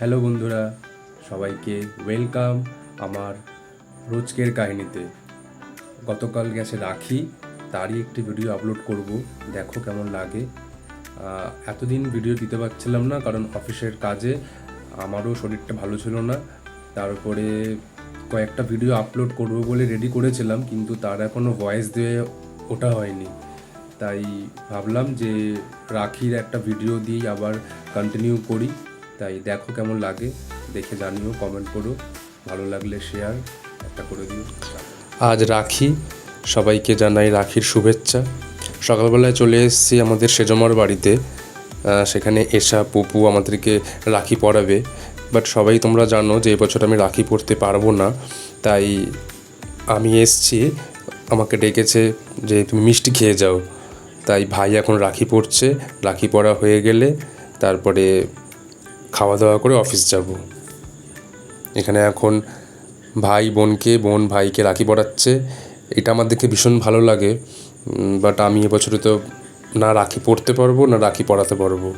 Hello বন্ধুরা, সবাইকে welcome আমার রোজকের কাহিনীতে। গতকাল গেছে রাখি, তারই একটি ভিডিও আপলোড করব, দেখো কেমন লাগে। এতদিন ভিডিও দিতে পারছিলাম না কারণ অফিসের কাজে আমারও শরীরটা ভালো ছিল না। তারপরে কয়েকটা ভিডিও আপলোড করব বলে রেডি করেছিলাম, কিন্তু তার এখনও ভয়েস দিয়ে ওটা হয়নি। তাই ভাবলাম যে রাখির একটা ভিডিও দিয়েই আবার কন্টিনিউ করি। তাই দেখো কেমন লাগে, দেখে জানিও, কমেন্ট করো, ভালো লাগলে শেয়ার একটা করে দিও। আজ রাখি, সবাইকে জানাই রাখির শুভেচ্ছা। সকালবেলায় চলে এসেছি আমাদের সেজমার বাড়িতে। সেখানে এসা পুপু আমাদেরকে রাখি পরাবে। বাট সবাই তোমরা জানো যে এবছর আমি রাখি পরতে পারবো না, তাই আমি এসছি। আমাকে ডেকেছে যে তুমি মিষ্টি খেয়ে যাও। তাই ভাই এখন রাখি পরছে, রাখি পরা হয়ে গেলে তারপরে খাওয়া দাওয়া করে অফিস যাব। এখানে এখন ভাই বোনকে, বোন ভাইকে রাখি পরাচ্ছে। এটা আমার দেখে ভীষণ ভালো লাগে। বাট আমি এবছরে তো না রাখি পরতে পারবো না রাখি পরাতে পারবো।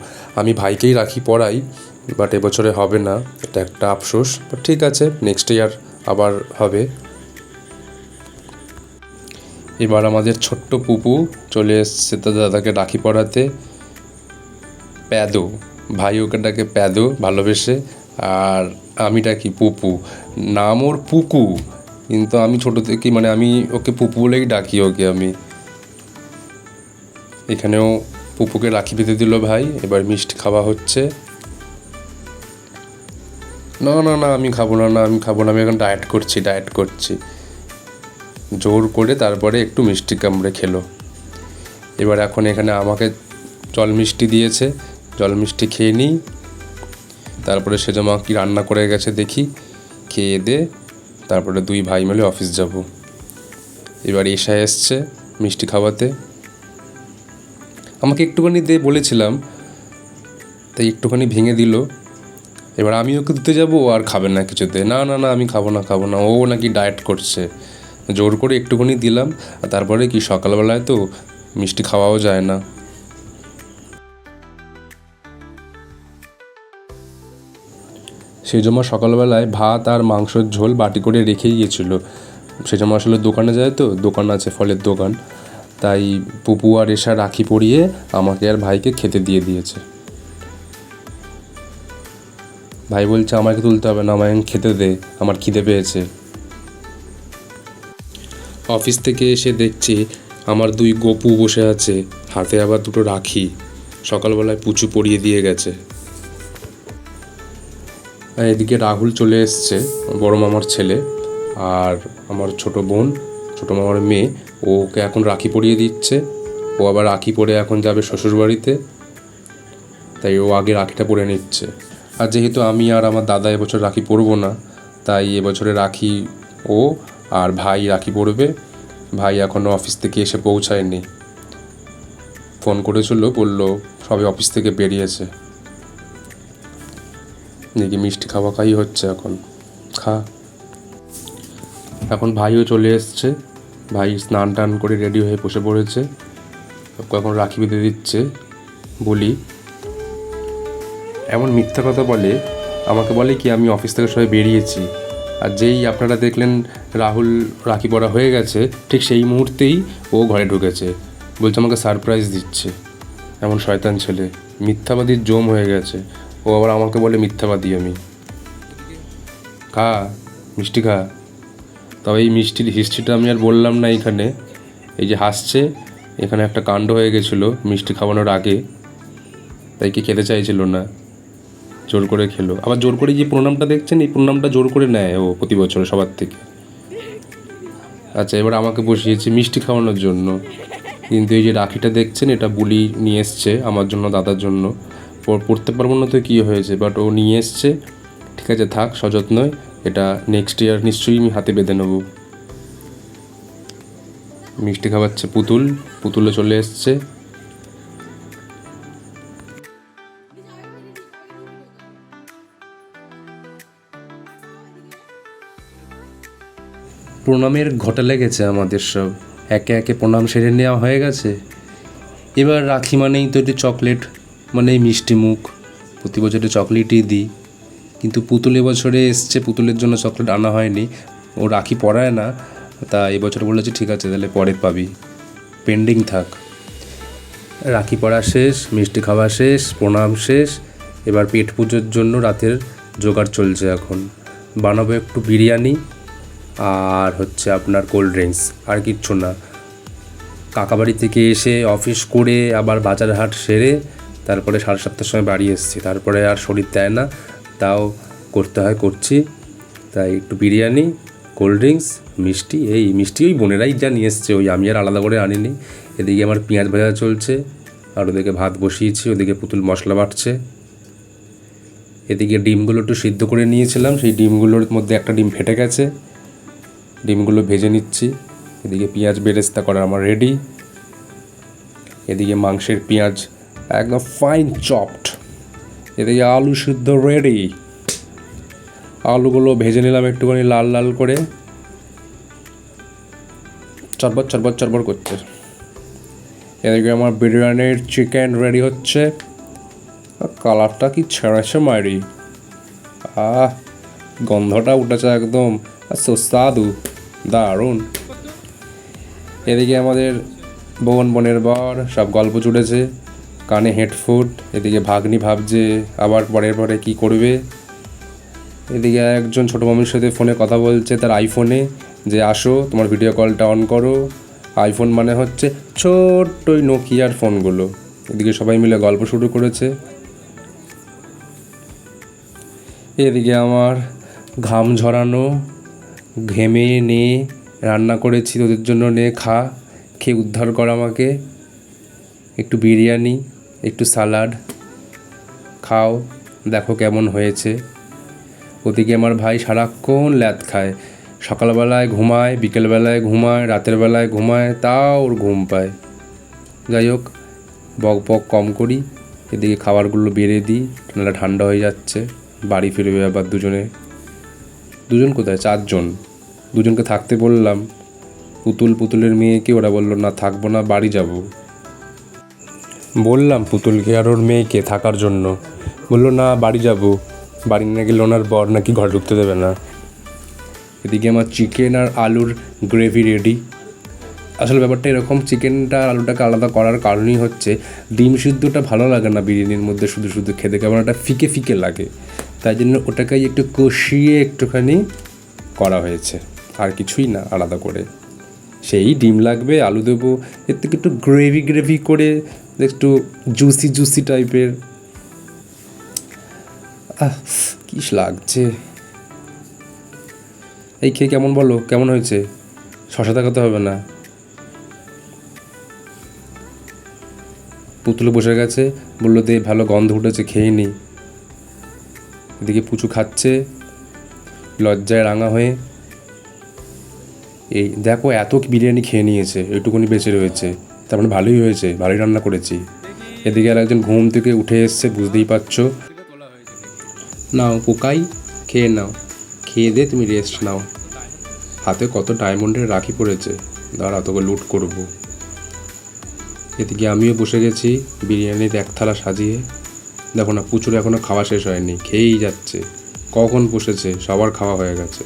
আমি ভাইকেই রাখি পরাই, বাট এবছরে হবে না, এটা একটা আফসোস। বাট ঠিক আছে, নেক্সট ইয়ার আবার হবে। এবার আমাদের ছোট্ট পুপু চলে এসছে তো দাদাকে রাখি পরাতে। প্যাদো, ভাই ওকে ডাকে প্যাদো ভালোবেসে, আর আমি ডাকি পুপু। নাম ওর পুকু, কিন্তু আমি ছোটো থেকে আমি ওকে পুপু বলেই ডাকি ওকে আমি। এখানেও পুপুকে রাখি বেঁধে দিল ভাই, এবার মিষ্টি খাওয়া হচ্ছে। না না না, আমি খাবো না, আমি খাবো না, আমি এখন ডায়েট করছি। জোর করে তারপরে একটু মিষ্টি কামড়ে খেলো। এবার এখন এখানে আমাকে জল মিষ্টি দিয়েছে, জল মিষ্টি খেয়ে নিই। তারপরে সেজমা কি রান্না করে গেছে দেখি, খেয়ে দে তারপরে দুই ভাই মিলে অফিস যাব। এবার এসা এসছে মিষ্টি খাওয়াতে, আমাকে একটুখানি দে বলেছিলাম, তাই একটুখানি ভেঙে দিল। এবার আমি ওকে দিতে যাবো, আর খাবে না কিছুতে। না না না, আমি খাবো না, ও নাকি ডায়েট করছে। জোর করে একটুখানি দিলাম। আর তারপরে কি সকালবেলায় তো মিষ্টি খাওয়াও যায় না। সেজমা সকালবেলায় ভাত আর মাংসের ঝোল বাটি করে রেখেই গিয়েছিলো। সেজমা আসলে দোকানে যায়, তো দোকান আছে, ফলের দোকান। তাই পুপু আর এসা রাখি পরিয়ে আমাকে আর ভাইকে খেতে দিয়ে দিয়েছে। ভাই বলছে আমাকে তুলতে হবে না, আমায় খেতে দে, আমার খিদে পেয়েছে। অফিস থেকে এসে দেখছি আমার দুই গপু বসে আছে, হাতে আবার দুটো রাখি। সকালবেলায় পুচু পরিয়ে দিয়ে গেছে। এদিকে রাহুল চলে এসছে, বড় মামার ছেলে, আর আমার ছোট বোন, ছোট মামার মেয়ে, ওকে এখন রাখি পরিয়ে দিচ্ছে। ও আবার রাখি পরে এখন যাবে শ্বশুরবাড়িতে, তাই ও আগে রাখিটা পরে নিচ্ছে। আর যেহেতু আমি আর আমার দাদা এবছর রাখি পরবো না, তাই এবছরে রাখি ও আর ভাই রাখি পরবে। ভাই এখনও অফিস থেকে এসে পৌঁছায়নি, ফোন করেছিল, বললো সবে অফিস থেকে বেরিয়েছে। দেখি মিষ্টি খাই হচ্ছে এখন, খা। এখন ভাইও চলে এসছে, ভাই স্নান টান করে রেডি হয়ে বসে পড়েছে। এখন রাখি বেঁধে দিচ্ছে। বলি এমন মিথ্যা কথা বলে, আমাকে বলে কি আমি অফিস থেকে সবাই বেরিয়েছি, আর যেই আপনারা দেখলেন রাহুল রাখি পরা হয়ে গেছে, ঠিক সেই মুহূর্তেই ও ঘরে ঢুকেছে। বলছে আমাকে সারপ্রাইজ দিচ্ছে। এমন শয়তান ছেলে, মিথ্যাবাদীর জম হয়ে গেছে। ও আবার আমাকে বলে মিথ্যাবাদী আমি। খা মিষ্টি খা। তবে এই মিষ্টির হিস্ট্রিটা আমি আর বললাম না এখানে। এই যে হাসছে, এখানে একটা কাণ্ড হয়ে গেছিলো মিষ্টি খাওয়ানোর আগে, তাই কি খেতে চাইছিল না, জোর করে খেলো। আবার জোর করে যে প্রণামটা দেখছেন, এই প্রণামটা জোর করে নেয় ও প্রতি বছর সবার থেকে। আচ্ছা, এবার আমাকে বসিয়েছে মিষ্টি খাওয়ানোর জন্য, কিন্তু এই যে রাখিটা দেখছেন, এটা বুলি নিয়ে এসছে আমার জন্য, দাদার জন্য। পড়তে পারবো না তো কী হয়েছে, বাট ও নিয়ে এসছে। ঠিক আছে, থাক সযত্নয়, এটা নেক্সট ইয়ার নিশ্চয়ই আমি হাতে বেঁধে নেবো। মিষ্টি খাওয়াচ্ছে পুতুলে চলে এসছে। প্রণামের ঘটা লেগেছে আমাদের সব, একে একে প্রণাম সেরে নেওয়া হয়ে গেছে। এবার রাখি মানেই তো একটু চকলেট, মানে মিষ্টি মুখ, প্রতি বছর চকলেটই দিই। কিন্তু পুতুল এবছরে এসছে, পুতুলের জন্য চকলেট আনা হয়নি, ও রাখি পরায় না, তা এবছর বলেছে ঠিক আছে তাহলে পরে পাবি, পেন্ডিং থাক। রাখি পরা শেষ, মিষ্টি খাওয়া শেষ, প্রণাম শেষ, এবার পেট পুজোর জন্য রাতের জোগাড় চলছে। এখন বানাবো একটু বিরিয়ানি আর হচ্ছে আপনার কোল্ড ড্রিঙ্কস, আর কিচ্ছু না। কাকাবাড়ি থেকে এসে অফিস করে আবার বাজার হাট সেরে তারপরে 7:30টার সময় বাড়ি এসেছি, তারপরে আর শরীর দেয় না, তাও করতে হয়, করছি। তাই একটু বিরিয়ানি, কোল্ড ড্রিঙ্কস, মিষ্টি, এই মিষ্টি ওই বোনেরাই যা নিয়ে এসছে, ওই আমি আর আলাদা করে আনিনি। এদিকে আমার পেঁয়াজ ভাজা চলছে, আর ওদিকে ভাত বসিয়েছি, ওদিকে পুতুল মশলা বাটছে। এদিকে ডিমগুলো একটু সিদ্ধ করে নিয়েছিলাম, সেই ডিমগুলোর মধ্যে একটা ডিম ফেটে গেছে, ডিমগুলো ভেজে নিচ্ছি। এদিকে পেঁয়াজ বেরেস্তা করা আমার রেডি। এদিকে মাংসের পেঁয়াজ একদম ফাইন চপড। এদিকে আলু সিদ্ধ রেডি, আলুগুলো ভেজে নিলাম একটুখানি লাল লাল করে, চরবর চরবর চরবর করছে। এদিকে আমার বিরিয়ানির চিকেন রেডি হচ্ছে, কালারটা কি ছেড়েছে মারি, গন্ধটা উঠেছে একদম সুস্বাদু, দারুণ। এদিকে আমাদের বোনের বর সব গল্প জুড়েছে, কানে হেডফোন। এদিকে ভাগ্নি ভাবছে আবার পরে কি করবে। এদিকে একজন ছোটো মামির সাথে ফোনে কথা বলছে তার আইফোনে, যে আসো তোমার ভিডিও কলটা অন করো। আইফোন মানে হচ্ছে ছোট্ট ওই নোকিয়ার ফোনগুলো। এদিকে সবাই মিলে গল্প শুরু করেছে। এদিকে আমার ঘাম ঝরানো, ঘেমে নে রান্না করেছি তোদের জন্য, নে খা, খেয়ে উদ্ধার কর আমাকে। একটু বিরিয়ানি, একটু সালাড, খাও, দেখো কেমন হয়েছে। ওদিকে আমার ভাই সারাক্ষণ ল্যাদ খায়, সকালবেলায় ঘুমায়, বিকেলবেলায় ঘুমায়, রাতের বেলায় ঘুমায়, তাও ওর ঘুম পায়। যাই হোক, বক বক কম করি। এদিকে খাবারগুলো বেড়ে দিই, নাহলে ঠান্ডা হয়ে যাচ্ছে। বাড়ি ফিরবে আবার দুজন কোথায়, 4জন। দুজনকে থাকতে বললাম, পুতুলের মেয়েকে, ওরা বললো না থাকবো না, বাড়ি যাব। বললাম পুতুলকে আর ওর মেয়েকে থাকার জন্য, বললো না বাড়ি যাব, বাড়ি না গেলে ওনার বর নাকি ঘরে ঢুকতে দেবে না। এদিকে আমার চিকেন আর আলুর গ্রেভি রেডি। আসলে ব্যাপারটা এরকম, চিকেনটা আর আলুটাকে আলাদা করার কারণই হচ্ছে ডিম সিদ্ধটা ভালো লাগে না বিরিয়ানির মধ্যে, শুধু শুধু খেতে কেমন একটা ফিকে ফিকে লাগে, তাই জন্য ওটাকেই একটু কষিয়ে একটুখানি করা হয়েছে, আর কিছুই না আলাদা করে। সেই ডিম লাগবে, আলু দেবো, এর থেকে একটু গ্রেভি করে, একটু জুসি টাইপের। কি লাগছে এই খেয়ে, কেমন বলো, কেমন হয়েছে? শশা দেখাতে হবে না। পুতুলে বসে গেছে, বললো দে, ভালো গন্ধ উঠেছে, খেয়ে নি। এদিকে পুচু খাচ্ছে লজ্জায় রাঙা হয়ে। এই দেখো এত বিরিয়ানি খেয়ে নিয়েছে, এইটুকুনি বেঁচে রয়েছে, তার মানে ভালোই হয়েছে, ভালোই রান্না করেছি। এদিকে আর একজন ঘুম থেকে উঠে এসছে, বুঝতেই পারছো। নাও পোকাই, খেয়ে নাও, খেয়ে দিয়ে তুমি রেস্ট নাও। হাতে কত ডায়মন্ডের রাখি পড়েছে, দাঁড়া তোকে লুট করব। এদিকে আমিও বসে গেছি বিরিয়ানির এক থালা সাজিয়ে। দেখো না, পুচুর এখনও খাওয়া শেষ হয়নি, খেয়েই যাচ্ছে, কখন বসেছে, সবার খাওয়া হয়ে গেছে।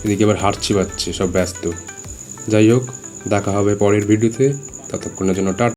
এদিকে এবার হাঁটছি বাচ্চে, সব ব্যস্ত। যাই হোক, দেখা হবে পরের ভিডিওতে, ততক্ষণের জন্য টাটা।